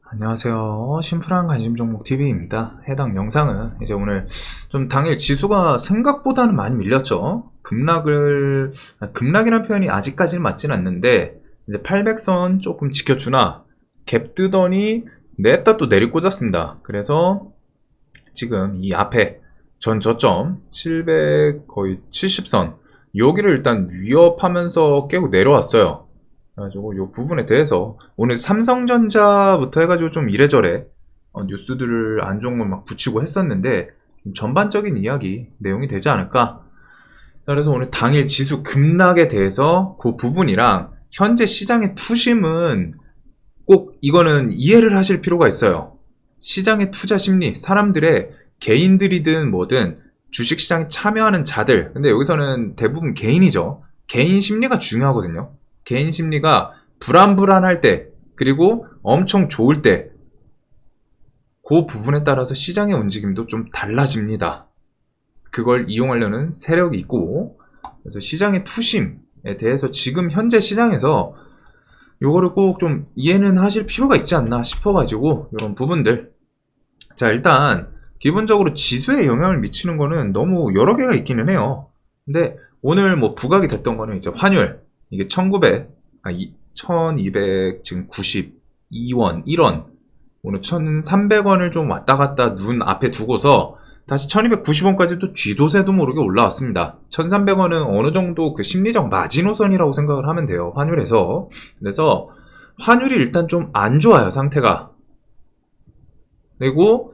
안녕하세요. 심플한 관심 종목 TV입니다. 해당 영상은 이제 오늘 좀 당일 지수가 생각보다는 많이 밀렸죠. 급락이라는 표현이 아직까지는 맞진 않는데 이제 800선 조금 지켜주나 갭 뜨더니 냈다 또 내리꽂았습니다. 그래서 지금 이 앞에 전 저점 700 거의 70선 여기를 일단 위협하면서 깨고 내려왔어요. 그래가지고 이 부분에 대해서 오늘 삼성전자부터 해가지고 좀 이래저래 뉴스들을 안 좋은 걸 막 붙이고 했었는데 좀 전반적인 이야기 내용이 되지 않을까. 그래서 오늘 당일 지수 급락에 대해서 그 부분이랑 현재 시장의 투심은 꼭 이거는 이해를 하실 필요가 있어요. 시장의 투자 심리, 사람들의 개인들이든 뭐든 주식시장에 참여하는 자들, 근데 여기서는 대부분 개인이죠. 개인 심리가 중요하거든요. 개인 심리가 불안할 때, 그리고 엄청 좋을 때, 그 부분에 따라서 시장의 움직임도 좀 달라집니다. 그걸 이용하려는 세력이 있고, 그래서 시장의 투심에 대해서 지금 현재 시장에서 요거를 꼭 좀 이해는 하실 필요가 있지 않나 싶어가지고, 이런 부분들. 자, 일단, 기본적으로 지수에 영향을 미치는 거는 너무 여러 개가 있기는 해요. 근데 오늘 뭐 부각이 됐던 거는 이제 환율. 이게 1200 지금 92원, 1원. 오늘 1300원을 좀 왔다 갔다 눈 앞에 두고서 다시 1290원까지 또 쥐도새도 모르게 올라왔습니다. 1300원은 어느 정도 그 심리적 마지노선이라고 생각을 하면 돼요. 환율에서. 그래서 환율이 일단 좀 안 좋아요, 상태가. 그리고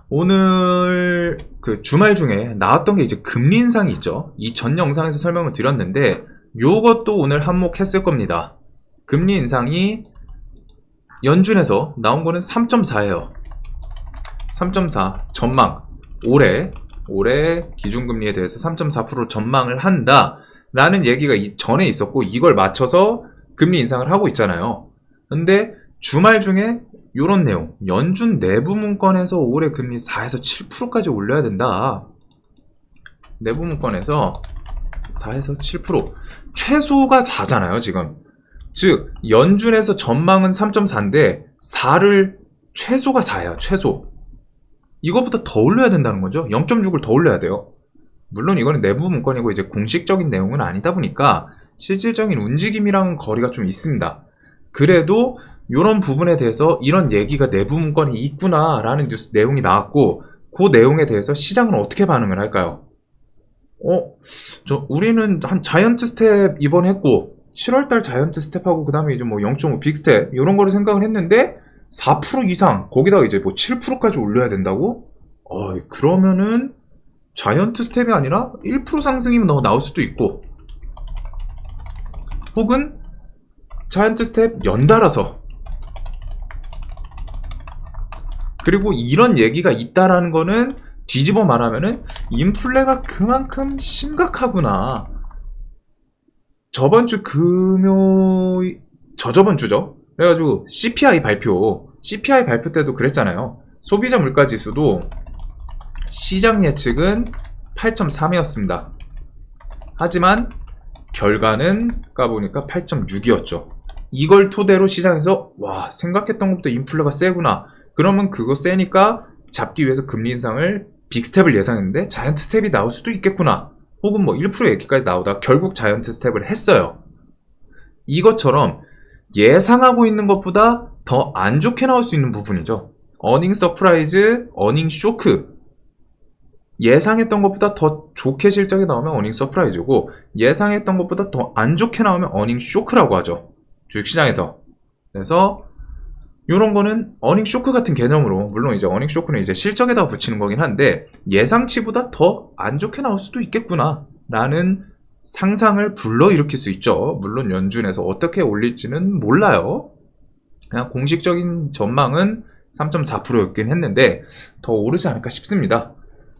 오늘 그 주말 중에 나왔던 게 이제 금리 인상이 있죠. 이 전 영상에서 설명을 드렸는데 요것도 오늘 한몫했을 겁니다. 금리 인상이 연준에서 나온 거는 3.4예요. 3.4 전망. 올해 기준금리에 대해서 3.4% 전망을 한다 라는 얘기가 전에 있었고 이걸 맞춰서 금리 인상을 하고 있잖아요. 근데 주말 중에 요런 내용, 연준 내부 문건에서 올해 금리 4에서 7%까지 올려야 된다. 내부 문건에서 4에서 7%. 최소가 4잖아요, 지금. 즉, 연준에서 전망은 3.4인데, 4를 최소가 4예요, 최소. 이거보다 더 올려야 된다는 거죠. 0.6을 더 올려야 돼요. 물론 이거는 내부 문건이고 이제 공식적인 내용은 아니다 보니까 실질적인 움직임이랑은 거리가 좀 있습니다. 그래도 이런 부분에 대해서 이런 얘기가 내부 문건이 있구나라는 뉴스 내용이 나왔고 그 내용에 대해서 시장은 어떻게 반응을 할까요? 우리는 한 자이언트 스텝 이번 했고 7월달 자이언트 스텝하고 그 다음에 이제 뭐 0.5 빅스텝 이런 거를 생각을 했는데 4% 이상 거기다가 이제 뭐 7%까지 올려야 된다고? 그러면은 자이언트 스텝이 아니라 1% 상승이면 나올 수도 있고 혹은 자이언트 스텝 연달아서 그리고 이런 얘기가 있다라는 거는 뒤집어 말하면은 인플레가 그만큼 심각하구나. 저번 주 저저번 주죠. 그래가지고 CPI 발표 때도 그랬잖아요. 소비자 물가 지수도 시장 예측은 8.3이었습니다. 하지만 결과는 까보니까 8.6이었죠. 이걸 토대로 시장에서 와 생각했던 것보다 인플레가 세구나. 그러면 그거 세니까 잡기 위해서 금리 인상을 빅스텝을 예상했는데 자이언트 스텝이 나올 수도 있겠구나. 혹은 뭐 1% 얘기까지 나오다 결국 자이언트 스텝을 했어요. 이것처럼 예상하고 있는 것보다 더 안 좋게 나올 수 있는 부분이죠. 어닝 서프라이즈, 어닝 쇼크. 예상했던 것보다 더 좋게 실적이 나오면 어닝 서프라이즈고 예상했던 것보다 더 안 좋게 나오면 어닝 쇼크라고 하죠. 주식시장에서. 그래서 요런 거는 어닝 쇼크 같은 개념으로 물론 이제 어닝 쇼크는 이제 실적에다 붙이는 거긴 한데 예상치보다 더 안 좋게 나올 수도 있겠구나 라는 상상을 불러일으킬 수 있죠. 물론 연준에서 어떻게 올릴지는 몰라요. 그냥 공식적인 전망은 3.4%였긴 했는데 더 오르지 않을까 싶습니다.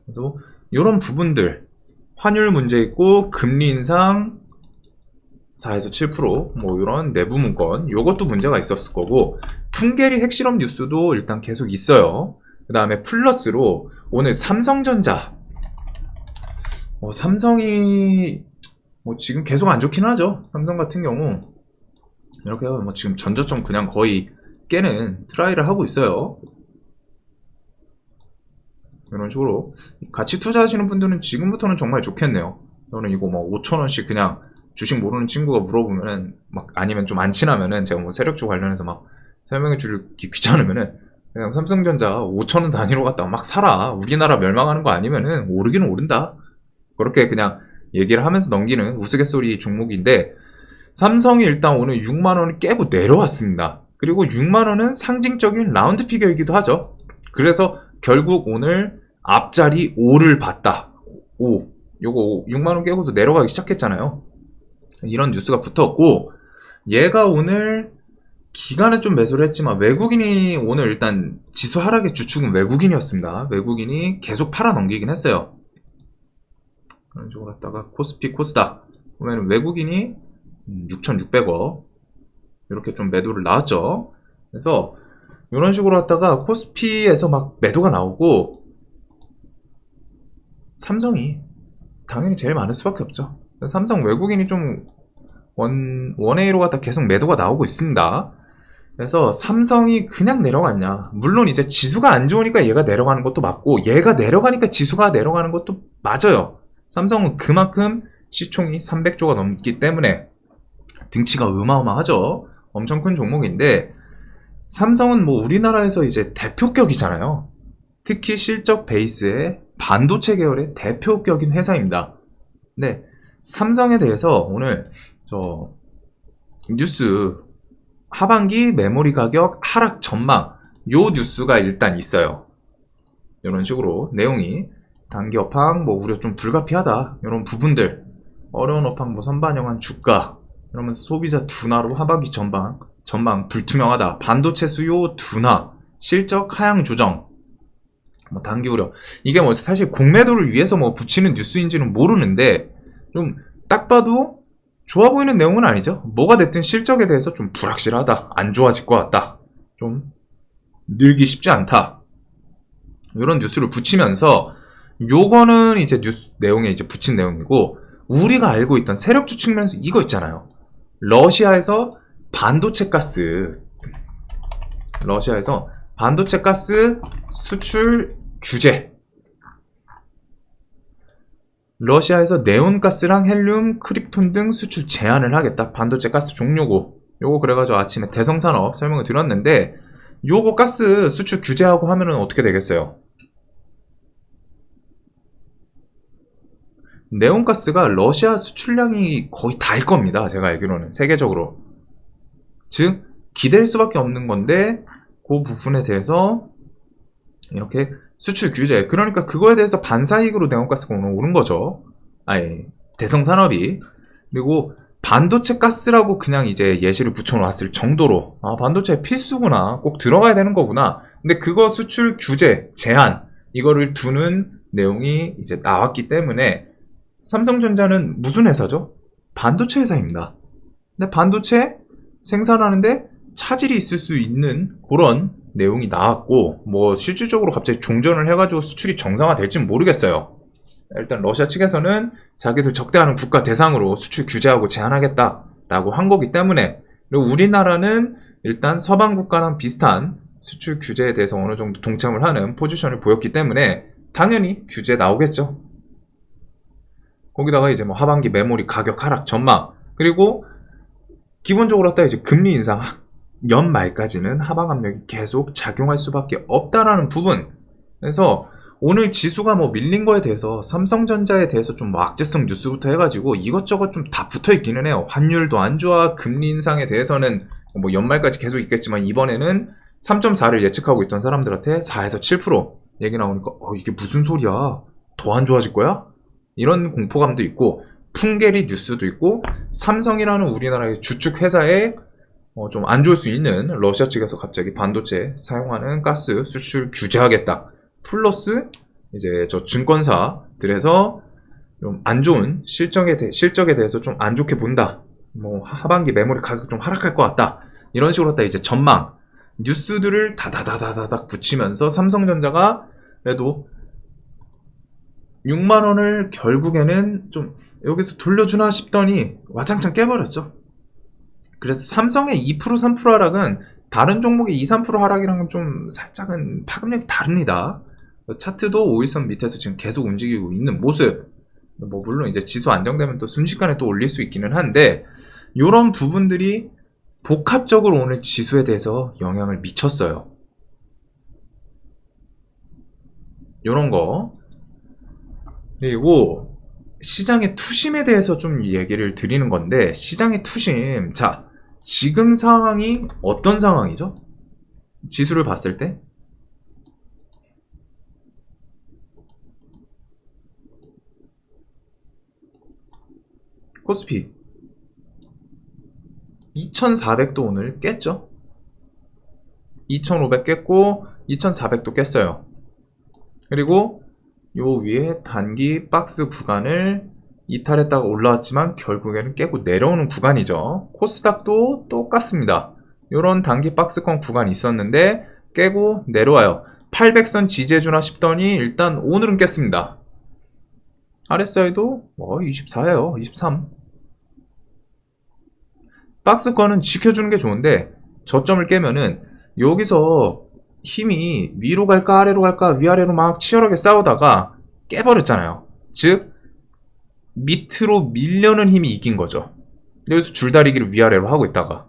그래서 요런 부분들 환율 문제 있고 금리 인상 4에서 7% 뭐 이런 내부 문건 요것도 문제가 있었을 거고 풍계리 핵실험 뉴스도 일단 계속 있어요. 그 다음에 플러스로 오늘 삼성전자 삼성이 뭐 지금 계속 안 좋긴 하죠. 삼성 같은 경우 이렇게 뭐 지금 전저점 그냥 거의 깨는 트라이를 하고 있어요. 이런 식으로 같이 투자하시는 분들은 지금부터는 정말 좋겠네요. 저는 이거 뭐 5,000원씩 그냥 주식 모르는 친구가 물어보면은 막 아니면 좀 안 친하면은 제가 뭐 세력주 관련해서 막 설명해 주기 귀찮으면은 그냥 삼성전자 5,000원 단위로 갖다가 막 사라. 우리나라 멸망하는 거 아니면은 오르기는 오른다. 그렇게 그냥 얘기를 하면서 넘기는 우스갯소리 종목인데 삼성이 일단 오늘 6만원을 깨고 내려왔습니다. 그리고 6만원은 상징적인 라운드 피겨이기도 하죠. 그래서 결국 오늘 앞자리 5를 봤다. 5. 요거 6만원 깨고도 내려가기 시작했잖아요. 이런 뉴스가 붙었고 얘가 오늘 기간은 좀 매수를 했지만 외국인이 오늘 일단 지수 하락의 주축은 외국인이었습니다. 외국인이 계속 팔아 넘기긴 했어요. 그런 식으로 갔다가 코스피 코스닥 보면 외국인이 6,600억 이렇게 좀 매도를 나왔죠. 그래서 이런 식으로 갔다가 코스피에서 막 매도가 나오고 삼성이 당연히 제일 많을 수밖에 없죠. 삼성 외국인이 좀 원웨이로 갖다 계속 매도가 나오고 있습니다. 그래서 삼성이 그냥 내려갔냐. 물론 이제 지수가 안 좋으니까 얘가 내려가는 것도 맞고 얘가 내려가니까 지수가 내려가는 것도 맞아요. 삼성은 그만큼 시총이 300조가 넘기 때문에 등치가 어마어마하죠. 엄청 큰 종목인데 삼성은 뭐 우리나라에서 이제 대표격이잖아요. 특히 실적 베이스의 반도체 계열의 대표격인 회사입니다. 네, 삼성에 대해서 오늘 저 뉴스 하반기 메모리 가격 하락 전망 요 뉴스가 일단 있어요. 이런 식으로 내용이 단기 업황 뭐 우려 좀 불가피하다 이런 부분들 어려운 업황 뭐 선반영한 주가 이러면서 소비자 둔화로 하반기 전망 불투명하다 반도체 수요 둔화 실적 하향 조정 뭐 단기 우려 이게 뭐 사실 공매도를 위해서 뭐 붙이는 뉴스인지는 모르는데 좀 딱 봐도 좋아 보이는 내용은 아니죠. 뭐가 됐든 실적에 대해서 좀 불확실하다. 안 좋아질 것 같다. 좀 늘기 쉽지 않다. 이런 뉴스를 붙이면서 요거는 이제 뉴스 내용에 이제 붙인 내용이고 우리가 알고 있던 세력주 측면에서 이거 있잖아요. 러시아에서 반도체 가스 수출 규제 러시아에서 네온가스랑 헬륨, 크립톤 등 수출 제한을 하겠다. 반도체 가스 종류고 요거 그래가지고 아침에 대성산업 설명을 드렸는데 요거 가스 수출 규제하고 하면은 어떻게 되겠어요? 네온가스가 러시아 수출량이 거의 다일 겁니다. 제가 알기로는 세계적으로 즉 기댈 수밖에 없는 건데 그 부분에 대해서 이렇게 수출 규제 그러니까 그거에 대해서 반사이익으로 네온가스가 오늘 오른 거죠. 아예 대성산업이 그리고 반도체 가스라고 그냥 이제 예시를 붙여놨을 정도로 아 반도체 필수구나 꼭 들어가야 되는 거구나. 근데 그거 수출 규제 제한 이거를 두는 내용이 이제 나왔기 때문에 삼성전자는 무슨 회사죠? 반도체 회사입니다. 근데 반도체 생산하는데 차질이 있을 수 있는 그런 내용이 나왔고 뭐 실질적으로 갑자기 종전을 해가지고 수출이 정상화될지는 모르겠어요. 일단 러시아 측에서는 자기들 적대하는 국가 대상으로 수출 규제하고 제한하겠다라고 한 거기 때문에 그리고 우리나라는 일단 서방 국가랑 비슷한 수출 규제에 대해서 어느 정도 동참을 하는 포지션을 보였기 때문에 당연히 규제 나오겠죠. 거기다가 이제 뭐 하반기 메모리 가격 하락 전망 그리고 기본적으로 갖다 이제 금리 인상 연말까지는 하방 압력이 계속 작용할 수밖에 없다라는 부분. 그래서 오늘 지수가 뭐 밀린 거에 대해서 삼성전자에 대해서 좀 뭐 악재성 뉴스부터 해가지고 이것저것 좀 다 붙어 있기는 해요. 환율도 안 좋아. 금리 인상에 대해서는 뭐 연말까지 계속 있겠지만 이번에는 3.4를 예측하고 있던 사람들한테 4에서 7% 얘기 나오니까 이게 무슨 소리야? 더 안 좋아질 거야? 이런 공포감도 있고 풍계리 뉴스도 있고 삼성이라는 우리나라의 주축 회사에 좀 안 좋을 수 있는 러시아 측에서 갑자기 반도체 사용하는 가스 수출 규제하겠다. 플러스 이제 저 증권사들에서 좀 안 좋은 실적에 대해서 좀 안 좋게 본다. 뭐 하반기 메모리 가격 좀 하락할 것 같다. 이런 식으로 했다 이제 전망 뉴스들을 다다다다닥 붙이면서 삼성전자가 그래도 6만원을 결국에는 좀 여기서 돌려주나 싶더니 와장창 깨버렸죠. 그래서 삼성의 2% 3% 하락은 다른 종목의 2~3% 하락이랑은 좀 살짝은 파급력이 다릅니다. 차트도 5일선 밑에서 지금 계속 움직이고 있는 모습. 뭐 물론 이제 지수 안정되면 또 순식간에 또 올릴 수 있기는 한데, 이런 부분들이 복합적으로 오늘 지수에 대해서 영향을 미쳤어요. 요런 거. 그리고 시장의 투심에 대해서 좀 얘기를 드리는 건데, 시장의 투심. 자, 지금 상황이 어떤 상황이죠? 지수를 봤을 때 코스피 2400도 오늘 깼죠? 2500 깼고 2400도 깼어요. 그리고 요 위에 단기 박스 구간을 이탈했다가 올라왔지만 결국에는 깨고 내려오는 구간이죠. 코스닥도 똑같습니다. 요런 단기 박스권 구간이 있었는데 깨고 내려와요. 800선 지지해주나 싶더니 일단 오늘은 깼습니다. RSI도 24예요. 23. 박스권은 지켜주는 게 좋은데 저점을 깨면은 여기서 힘이 위로 갈까 아래로 갈까 위아래로 막 치열하게 싸우다가 깨버렸잖아요. 즉 밑으로 밀려는 힘이 이긴 거죠. 여기서 줄다리기를 위아래로 하고 있다가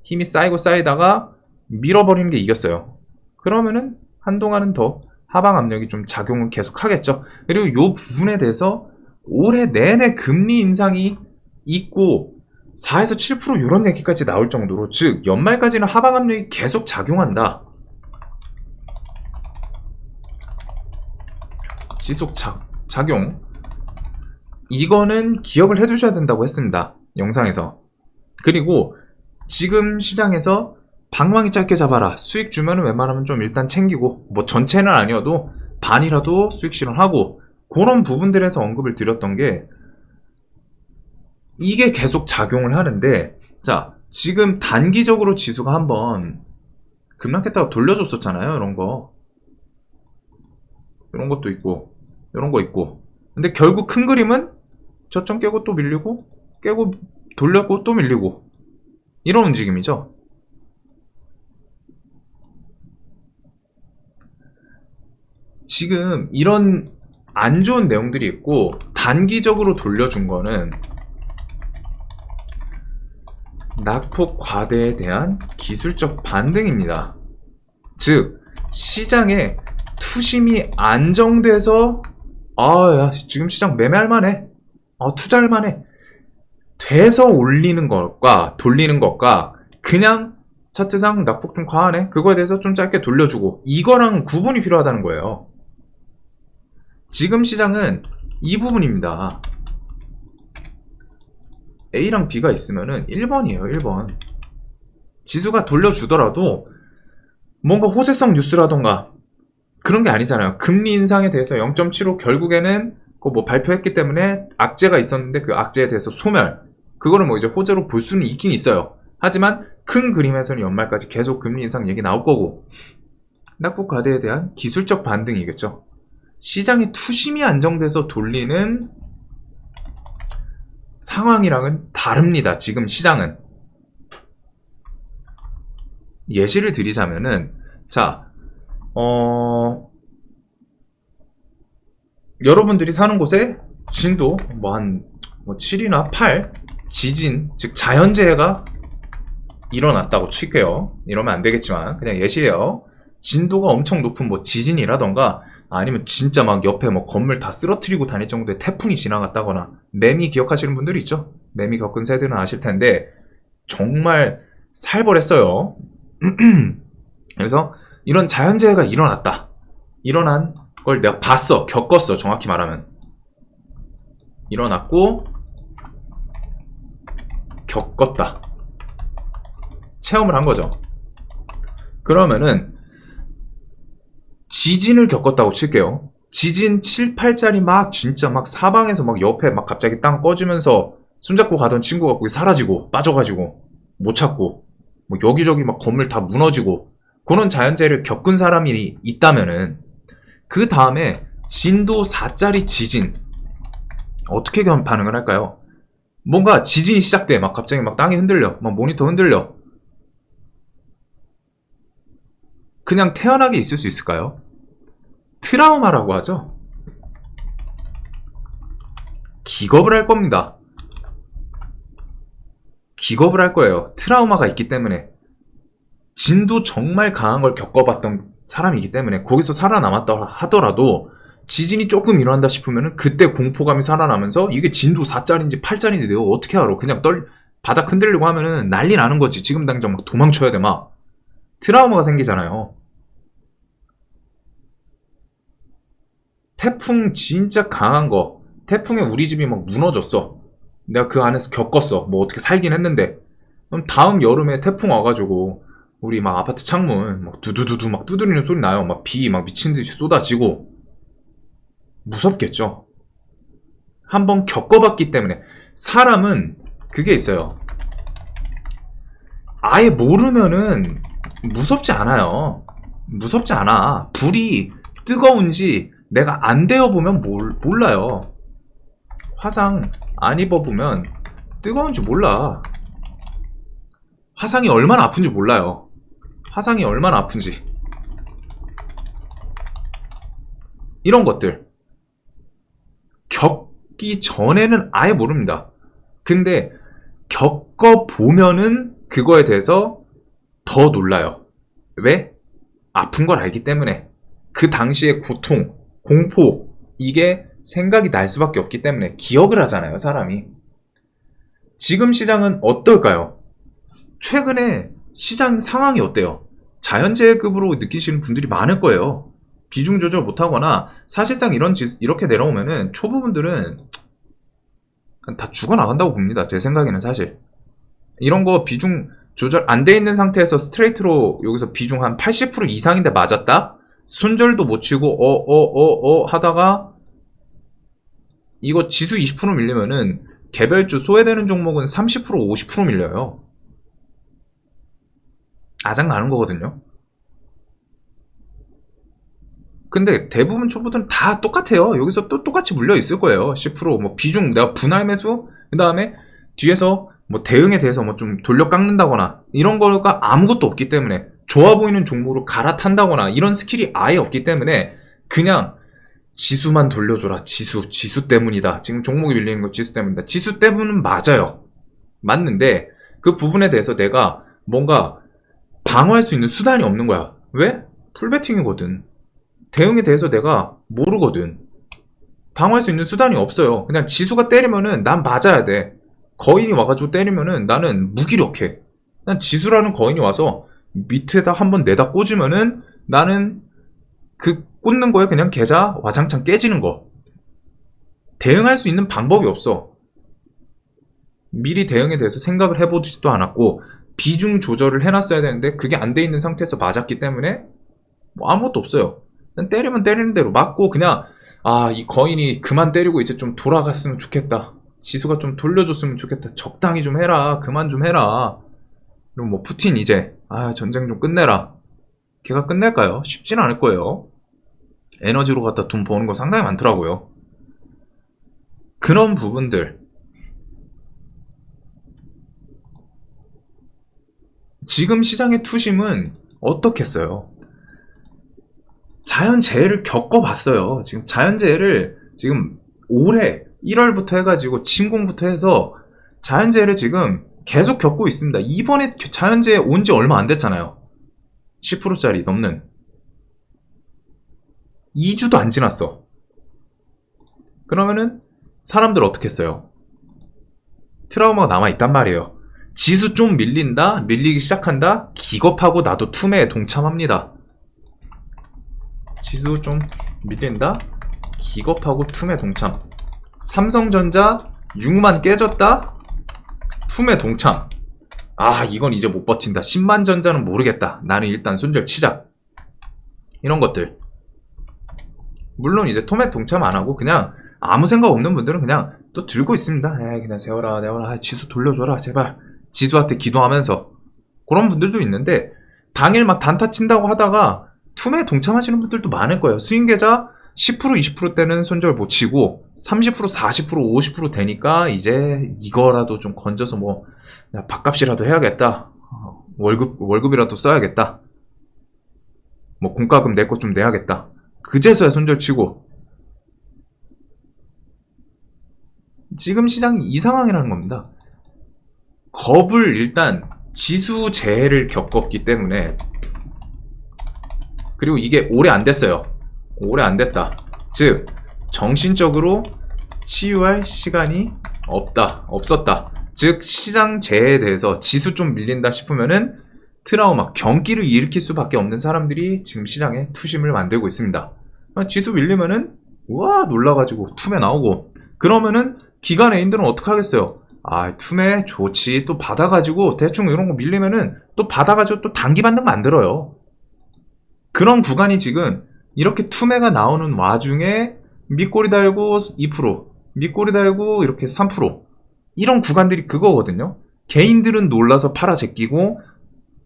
힘이 쌓이고 쌓이다가 밀어버리는 게 이겼어요. 그러면은 한동안은 더 하방 압력이 좀 작용을 계속 하겠죠. 그리고 이 부분에 대해서 올해 내내 금리 인상이 있고 4에서 7% 이런 얘기까지 나올 정도로, 즉 연말까지는 하방 압력이 계속 작용한다. 지속 작용. 이거는 기억을 해두셔야 된다고 했습니다. 영상에서. 그리고 지금 시장에서 방망이 짧게 잡아라. 수익 주면은 웬만하면 좀 일단 챙기고, 뭐 전체는 아니어도 반이라도 수익 실현하고, 그런 부분들에서 언급을 드렸던 게 이게 계속 작용을 하는데, 자, 지금 단기적으로 지수가 한번 급락했다가 돌려줬었잖아요. 이런 것도 있고 이런 거 있고. 근데 결국 큰 그림은 저점 깨고 또 밀리고 깨고 돌렸고 또 밀리고, 이런 움직임이죠. 지금 이런 안 좋은 내용들이 있고, 단기적으로 돌려준 거는 낙폭 과대에 대한 기술적 반등입니다. 즉 시장에 투심이 안정돼서 야, 지금 시장 매매할 만해, 투자할 만해 돼서 올리는 것과 돌리는 것과, 그냥 차트상 낙폭 좀 과하네, 그거에 대해서 좀 짧게 돌려주고, 이거랑 구분이 필요하다는 거예요. 지금 시장은 이 부분입니다. A랑 B가 있으면은 1번이에요. 1번. 지수가 돌려주더라도 뭔가 호재성 뉴스라던가 그런 게 아니잖아요. 금리 인상에 대해서 0.75 결국에는 뭐 발표했기 때문에 악재가 있었는데 그 악재에 대해서 소멸, 그거를 뭐 이제 호재로 볼 수는 있긴 있어요. 하지만 큰 그림에서는 연말까지 계속 금리 인상 얘기 나올 거고, 낙폭 과대에 대한 기술적 반등이겠죠. 시장의 투심이 안정돼서 돌리는 상황이랑은 다릅니다. 지금 시장은. 예시를 드리자면은, 자, 여러분들이 사는 곳에 진도 한 7이나 8 지진, 즉 자연재해가 일어났다고 칠게요. 이러면 안 되겠지만 그냥 예시예요. 진도가 엄청 높은 지진이라던가, 아니면 진짜 막 옆에 건물 다 쓰러뜨리고 다닐 정도의 태풍이 지나갔다거나, 매미 기억하시는 분들이 있죠? 매미 겪은 세대는 아실 텐데 정말 살벌했어요. 그래서 이런 자연재해가 일어났다. 일어난 걸 내가 봤어, 겪었어, 정확히 말하면. 일어났고 겪었다. 체험을 한 거죠. 그러면은 지진을 겪었다고 칠게요. 지진 7, 8짜리 진짜 사방에서 옆에 갑자기 땅 꺼지면서 손잡고 가던 친구가 거기 사라지고 빠져가지고 못 찾고, 여기저기 건물 다 무너지고, 그런 자연재해를 겪은 사람이 있다면은 그 다음에 진도 4짜리 지진 어떻게 반응을 할까요? 뭔가 지진이 시작돼. 갑자기 땅이 흔들려. 모니터 흔들려. 그냥 태연하게 있을 수 있을까요? 트라우마라고 하죠. 기겁을 할 겁니다. 기겁을 할 거예요. 트라우마가 있기 때문에. 진도 정말 강한 걸 겪어봤던 사람이기 때문에 거기서 살아남았다 하더라도 지진이 조금 일어난다 싶으면 그때 공포감이 살아나면서 이게 진도 4짜리인지 8짜리인지 내가 어떻게 알아. 그냥 바닥 흔들리고 하면은 난리 나는 거지. 지금 당장 막 도망쳐야 돼 막. 트라우마가 생기잖아요. 태풍 진짜 강한 거. 태풍에 우리 집이 막 무너졌어. 내가 그 안에서 겪었어. 뭐 어떻게 살긴 했는데. 그럼 다음 여름에 태풍 와가지고 우리 막 아파트 창문 막 두두두두 막 두드리는 소리 나요. 막 비 막 미친 듯이 쏟아지고. 무섭겠죠. 한번 겪어봤기 때문에. 사람은 그게 있어요. 아예 모르면은 무섭지 않아요. 무섭지 않아. 불이 뜨거운지 내가 안 데워보면 몰라요. 화상 안 입어보면 뜨거운지 몰라. 화상이 얼마나 아픈지 몰라요. 화상이 얼마나 아픈지. 이런 것들 겪기 전에는 아예 모릅니다. 근데 겪어보면은 그거에 대해서 더 놀라요. 왜? 아픈 걸 알기 때문에. 그 당시의 고통, 공포, 이게 생각이 날 수밖에 없기 때문에 기억을 하잖아요, 사람이. 지금 시장은 어떨까요? 최근에 시장 상황이 어때요? 자연재해급으로 느끼시는 분들이 많을 거예요. 비중 조절 못하거나 사실상 이렇게 내려오면은 초보분들은 다 죽어나간다고 봅니다. 제 생각에는 사실. 이런 거 비중 조절 안 돼 있는 상태에서 스트레이트로 여기서 비중 한 80% 이상인데 맞았다? 손절도 못 치고 하다가 이거 지수 20% 밀리면은 개별주 소외되는 종목은 30% 50% 밀려요. 아장 나는 거거든요. 근데 대부분 초보들은 다 똑같아요. 여기서 또 똑같이 물려 있을 거예요. 10%뭐 비중 내가 분할 매수 그 다음에 뒤에서 뭐 대응에 대해서 뭐 좀 돌려 깎는다거나 이런 거가 아무것도 없기 때문에 좋아 보이는 종목으로 갈아탄다거나 이런 스킬이 아예 없기 때문에 그냥 지수만 돌려줘라. 지수 때문이다. 지금 종목이 밀리는 거 지수 때문이다. 지수 때문은 맞아요. 맞는데 그 부분에 대해서 내가 뭔가 방어할 수 있는 수단이 없는 거야. 왜? 풀베팅이거든. 대응에 대해서 내가 모르거든. 방어할 수 있는 수단이 없어요. 그냥 지수가 때리면은 난 맞아야 돼. 거인이 와가지고 때리면은 나는 무기력해. 난 지수라는 거인이 와서 밑에다 한번 내다 꽂으면은 나는 그 꽂는 거에 그냥 계좌 와장창 깨지는 거. 대응할 수 있는 방법이 없어. 미리 대응에 대해서 생각을 해보지도 않았고 비중 조절을 해놨어야 되는데 그게 안 돼 있는 상태에서 맞았기 때문에 뭐 아무것도 없어요. 그냥 때리면 때리는 대로 맞고 그냥 이 거인이 그만 때리고 이제 좀 돌아갔으면 좋겠다. 지수가 좀 돌려줬으면 좋겠다. 적당히 좀 해라. 그만 좀 해라. 그리고 뭐 푸틴 이제 전쟁 좀 끝내라. 걔가 끝낼까요? 쉽진 않을 거예요. 에너지로 갖다 돈 버는 거 상당히 많더라고요. 그런 부분들 지금 시장의 투심은 어떻겠어요? 자연재해를 겪어봤어요. 지금 자연재해를 지금 올해 1월부터 해가지고 침공부터 해서 자연재해를 지금 계속 겪고 있습니다. 이번에 자연재해 온 지 얼마 안 됐잖아요. 10%짜리 넘는 2주도 안 지났어. 그러면은 사람들 어떻게 했어요? 트라우마가 남아있단 말이에요. 지수 좀 밀린다? 밀리기 시작한다? 기겁하고 나도 투매에 동참합니다. 지수 좀 밀린다? 기겁하고 투매 동참. 삼성전자 6만 깨졌다? 투매 동참. 이건 이제 못 버틴다. 10만 전자는 모르겠다. 나는 일단 손절 치자. 이런 것들. 물론 이제 투매 동참 안 하고 그냥 아무 생각 없는 분들은 그냥 또 들고 있습니다. 그냥 세워라. 지수 돌려줘라. 제발. 지수한테 기도하면서. 그런 분들도 있는데 당일 막 단타 친다고 하다가 투매에 동참하시는 분들도 많을 거예요. 수익 계좌 10% 20%대는 손절 못 치고 30% 40% 50% 되니까 이제 이거라도 좀 건져서 뭐 밥값이라도 해야겠다. 월급이라도 써야겠다. 뭐 공과금 내 것 좀 내야겠다. 그제서야 손절치고. 지금 시장이 이 상황이라는 겁니다. 겁을 일단 지수재해를 겪었기 때문에, 그리고 이게 오래 안 됐어요. 오래 안 됐다. 즉 정신적으로 치유할 시간이 없었다. 즉 시장 재해에 대해서 지수 좀 밀린다 싶으면은 트라우마, 경기를 일으킬 수밖에 없는 사람들이 지금 시장에 투심을 만들고 있습니다. 지수 밀리면은 우와 놀라가지고 투매 나오고, 그러면은 기관 애인들은 어떻게 하겠어요? 아, 투매 좋지. 또 받아가지고 대충 이런 거 밀리면은 또 받아가지고 또 단기 반등 만들어요. 그런 구간이 지금 이렇게 투매가 나오는 와중에 밑꼬리 달고 2%, 밑꼬리 달고 이렇게 3%, 이런 구간들이 그거거든요. 개인들은 놀라서 팔아 제끼고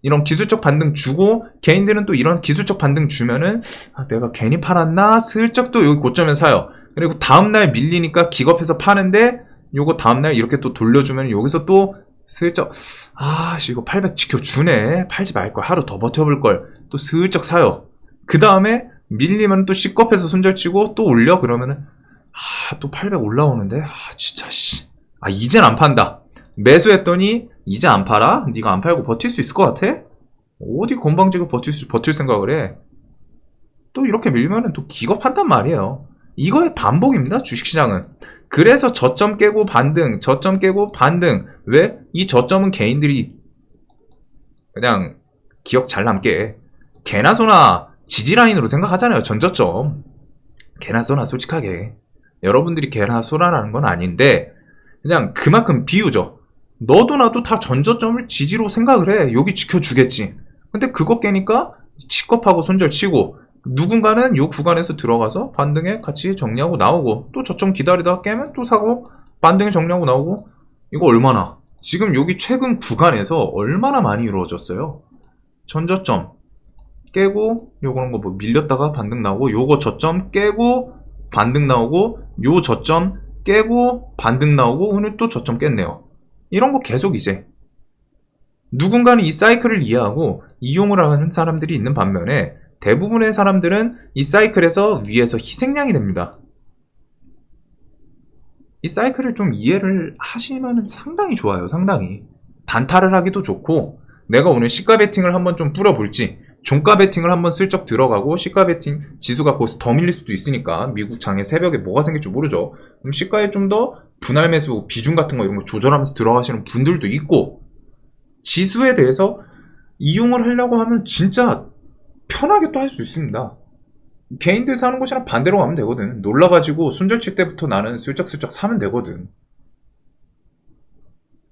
이런 기술적 반등 주고, 개인들은 또 이런 기술적 반등 주면은 내가 괜히 팔았나 슬쩍 또 여기 고점에 사요. 그리고 다음날 밀리니까 기겁해서 파는데 요거 다음날 이렇게 또 돌려주면 여기서 또 슬쩍 이거 800 지켜주네, 팔지 말걸, 하루 더 버텨볼걸, 또 슬쩍 사요. 그 다음에 밀리면 또 C컵에서 손절치고 또 올려. 그러면은 또 800 올라오는데 진짜 이젠 안 판다. 매수했더니 이제 안 팔아? 네가 안 팔고 버틸 수 있을 것 같아? 어디 건방지게 버틸 생각을 해. 또 이렇게 밀면은 또 기겁한단 말이에요. 이거의 반복입니다, 주식시장은. 그래서 저점 깨고 반등, 저점 깨고 반등. 왜? 이 저점은 개인들이 그냥 기억 잘 남게 개나 소나 지지라인으로 생각하잖아요. 전저점. 개나 소나 솔직하게 여러분들이 개나 소나라는 건 아닌데 그냥 그만큼 비유죠. 너도 나도 다 전저점을 지지로 생각을 해. 여기 지켜주겠지. 근데 그거 깨니까 치kop하고 손절치고, 누군가는 요 구간에서 들어가서 반등에 같이 정리하고 나오고, 또 저점 기다리다가 깨면 또 사고 반등에 정리하고 나오고. 이거 얼마나, 지금 여기 최근 구간에서 얼마나 많이 이루어졌어요. 전저점 깨고 요거는 거 뭐 밀렸다가 반등 나오고, 요거 저점 깨고 반등 나오고, 요 저점 깨고 반등 나오고, 오늘 또 저점 깼네요. 이런 거 계속 이제 누군가는 이 사이클을 이해하고 이용을 하는 사람들이 있는 반면에 대부분의 사람들은 이 사이클에서 위에서 희생양이 됩니다. 이 사이클을 좀 이해를 하시면 상당히 좋아요. 상당히 단타를 하기도 좋고, 내가 오늘 시가 베팅을 한번 좀 뿌려볼지, 종가 베팅을 한번 슬쩍 들어가고, 시가 베팅 지수가 거기서 더 밀릴 수도 있으니까 미국 장에 새벽에 뭐가 생길지 모르죠. 그럼 시가에 좀 더 분할 매수 비중 같은 거 이런 거 조절하면서 들어가시는 분들도 있고, 지수에 대해서 이용을 하려고 하면 진짜 편하게 또 할 수 있습니다. 개인들 사는 곳이랑 반대로 가면 되거든. 놀라가지고 손절칠 때부터 나는 슬쩍슬쩍 사면 되거든.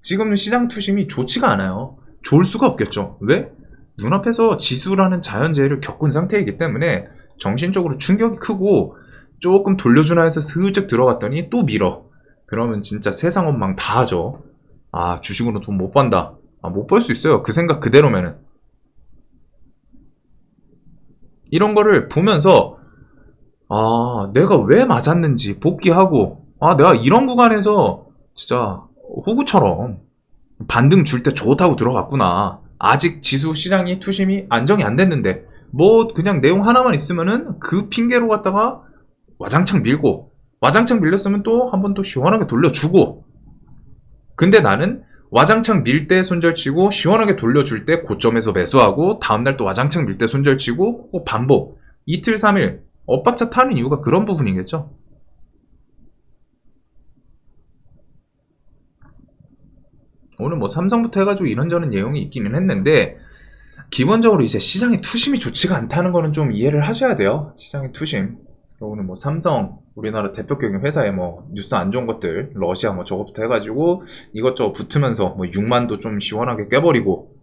지금은 시장 투심이 좋지가 않아요. 좋을 수가 없겠죠. 왜? 눈앞에서 지수라는 자연재해를 겪은 상태이기 때문에 정신적으로 충격이 크고, 조금 돌려주나 해서 슬쩍 들어갔더니 또 밀어. 그러면 진짜 세상 원망 다 하죠. 주식으로 돈 못 번다. 못 벌 수 있어요. 그 생각 그대로면은. 이런 거를 보면서 내가 왜 맞았는지 복귀하고, 내가 이런 구간에서 진짜 호구처럼 반등 줄 때 좋다고 들어갔구나. 아직 지수 시장이 투심이 안정이 안 됐는데 뭐 그냥 내용 하나만 있으면은 그 핑계로 갖다가 와장창 밀고, 와장창 밀렸으면 또 한 번 또 시원하게 돌려주고. 근데 나는 와장창 밀 때 손절치고 시원하게 돌려줄 때 고점에서 매수하고, 다음날 또 와장창 밀 때 손절치고, 반복. 이틀 3일 엇박자 타는 이유가 그런 부분이겠죠. 오늘 뭐 삼성부터 해가지고 이런저런 내용이 있기는 했는데, 기본적으로 이제 시장의 투심이 좋지가 않다는 거는 좀 이해를 하셔야 돼요. 시장의 투심. 오늘 뭐 삼성, 우리나라 대표격인 회사에 뭐 뉴스 안 좋은 것들, 러시아 뭐 저것부터 해가지고 이것저것 붙으면서 뭐 6만도 좀 시원하게 깨버리고,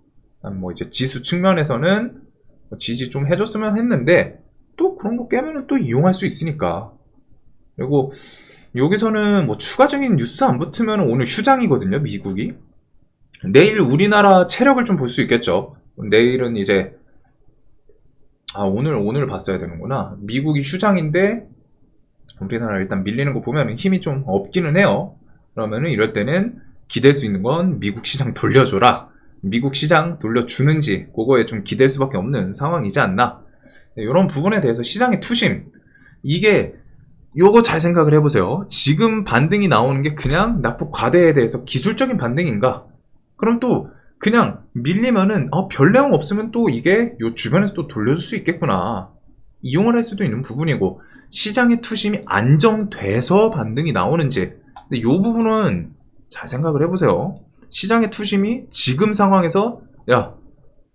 뭐 이제 지수 측면에서는 뭐 지지 좀 해줬으면 했는데, 또 그런 거 깨면은 또 이용할 수 있으니까. 그리고 여기서는 뭐 추가적인 뉴스 안 붙으면 오늘 휴장이거든요, 미국이. 내일 우리나라 체력을 좀 볼 수 있겠죠. 내일은 이제 오늘 봤어야 되는구나. 미국이 휴장인데 우리나라 일단 밀리는 거 보면 힘이 좀 없기는 해요. 그러면은 이럴 때는 기댈 수 있는 건 미국 시장 돌려줘라. 미국 시장 돌려주는지 그거에 좀 기댈 수밖에 없는 상황이지 않나. 이런 부분에 대해서 시장의 투심, 이게 요거 잘 생각을 해보세요. 지금 반등이 나오는 게 그냥 낙폭 과대에 대해서 기술적인 반등인가? 그럼 또 그냥 밀리면은 별 내용 없으면 또 이게 요 주변에서 또 돌려줄 수 있겠구나, 이용을 할 수도 있는 부분이고, 시장의 투심이 안정돼서 반등이 나오는지, 근데 요 부분은 잘 생각을 해보세요. 시장의 투심이 지금 상황에서 야,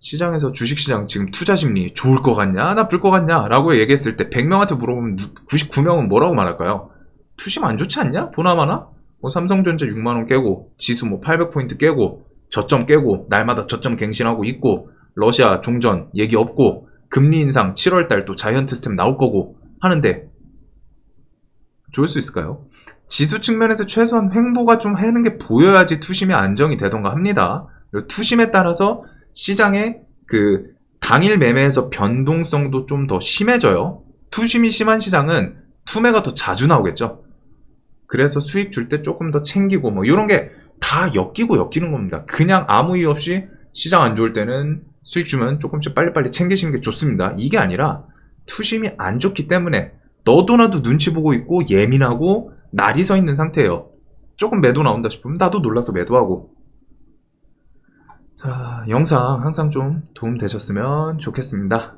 시장에서 주식시장 지금 투자심리 좋을 것 같냐 나쁠 것 같냐 라고 얘기했을 때 100명한테 물어보면 99명은 뭐라고 말할까요? 투심 안 좋지 않냐? 보나마나? 뭐 삼성전자 6만원 깨고 지수 뭐 800포인트 깨고 저점 깨고 날마다 저점 갱신하고 있고 러시아 종전 얘기 없고 금리 인상 7월달 또 자이언트 스텝 나올 거고 하는데 좋을 수 있을까요? 지수 측면에서 최소한 횡보가 좀 하는 게 보여야지 투심이 안정이 되던가 합니다. 그리고 투심에 따라서 시장의 그 당일 매매에서 변동성도 좀 더 심해져요. 투심이 심한 시장은 투매가 더 자주 나오겠죠. 그래서 수익 줄 때 조금 더 챙기고 뭐 이런 게 다 엮이는 겁니다. 그냥 아무 이유 없이 시장 안 좋을 때는 수익 주면 조금씩 빨리빨리 챙기시는 게 좋습니다. 이게 아니라 투심이 안 좋기 때문에 너도 나도 눈치 보고 있고 예민하고 날이 서 있는 상태예요. 조금 매도 나온다 싶으면 나도 놀라서 매도하고. 자, 영상 항상 좀 도움 되셨으면 좋겠습니다.